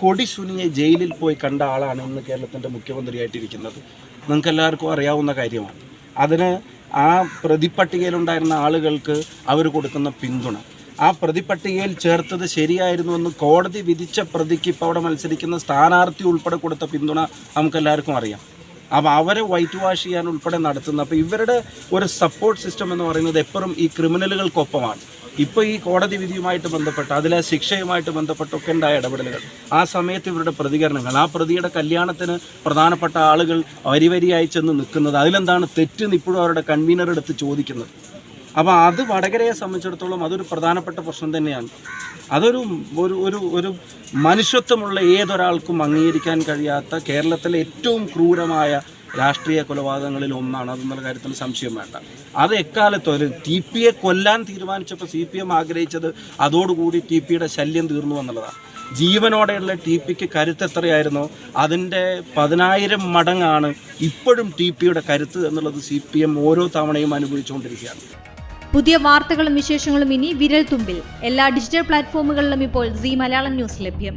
കൊടി സുനിയെ ജയിലിൽ പോയി കണ്ട ആളാണ് ഇന്ന് കേരളത്തിൻ്റെ മുഖ്യമന്ത്രിയായിട്ടിരിക്കുന്നത്. നിങ്ങൾക്കെല്ലാവർക്കും അറിയാവുന്ന കാര്യമാണ്. അതിന് ആ പ്രതിപട്ടികയിലുണ്ടായിരുന്ന ആളുകൾക്ക് അവർ കൊടുക്കുന്ന പിന്തുണ, ആ പ്രതിപട്ടികയിൽ ചേർത്തത് ശരിയായിരുന്നുവെന്ന് കോടതി വിധിച്ച പ്രതിക്ക് ഇപ്പോൾ അവിടെ മത്സരിക്കുന്ന സ്ഥാനാർത്ഥി ഉൾപ്പെടെ കൊടുത്ത പിന്തുണ നമുക്കെല്ലാവർക്കും അറിയാം. അപ്പോൾ അവരെ വൈറ്റ് വാഷ് ചെയ്യാൻ ഉൾപ്പെടെ നടത്തുന്ന, അപ്പോൾ ഇവരുടെ ഒരു സപ്പോർട്ട് സിസ്റ്റം എന്ന് പറയുന്നത് എപ്പോഴും ഈ ക്രിമിനലുകൾക്കൊപ്പമാണ്. ഇപ്പോൾ ഈ കോടതി വിധിയുമായിട്ട് ബന്ധപ്പെട്ട് അതിലെ ശിക്ഷയുമായിട്ട് ബന്ധപ്പെട്ടൊക്കെ ഉണ്ടായ ഇടപെടലുകൾ, ആ സമയത്ത് ഇവരുടെ പ്രതികരണങ്ങൾ, ആ പ്രതിയുടെ കല്യാണത്തിന് പ്രധാനപ്പെട്ട ആളുകൾ വരിവരിയായി ചെന്ന് നിൽക്കുന്നത്, അതിലെന്താണ് തെറ്റെന്ന് ഇപ്പോഴും അവരുടെ കൺവീനർ എടുത്ത് ചോദിക്കുന്നത്. അപ്പോൾ അത് വടകരയെ സംബന്ധിച്ചിടത്തോളം അതൊരു പ്രധാനപ്പെട്ട പ്രശ്നം തന്നെയാണ്. അതൊരു ഒരു ഒരു ഒരു മനുഷ്യത്വമുള്ള ഏതൊരാൾക്കും അംഗീകരിക്കാൻ കഴിയാത്ത കേരളത്തിലെ ഏറ്റവും ക്രൂരമായ രാഷ്ട്രീയ കൊലപാതകങ്ങളിൽ ഒന്നാണ് അതെന്നുള്ള കാര്യത്തിൽ സംശയം വേണ്ട. അത് എക്കാലത്തും ഒരു TP യെ കൊല്ലാൻ തീരുമാനിച്ചപ്പോൾ CPM ആഗ്രഹിച്ചത് അതോടുകൂടി TP യുടെ ശല്യം തീർന്നു എന്നുള്ളതാണ്. ജീവനോടെയുള്ള TPക്ക് കരുത്ത് എത്രയായിരുന്നോ അതിൻ്റെ 10,000 മടങ്ങാണ് ഇപ്പോഴും TP യുടെ കരുത്ത് എന്നുള്ളത് CPM ഓരോ തവണയും അനുഭവിച്ചുകൊണ്ടിരിക്കുകയാണ്. പുതിയ വാർത്തകളും വിശേഷങ്ങളും ഇനി വിരൽ തുമ്പിൽ. എല്ലാ ഡിജിറ്റൽ പ്ലാറ്റ്ഫോമുകളിലും ഇപ്പോൾ സീ മലയാളം ന്യൂസ് ലഭ്യം.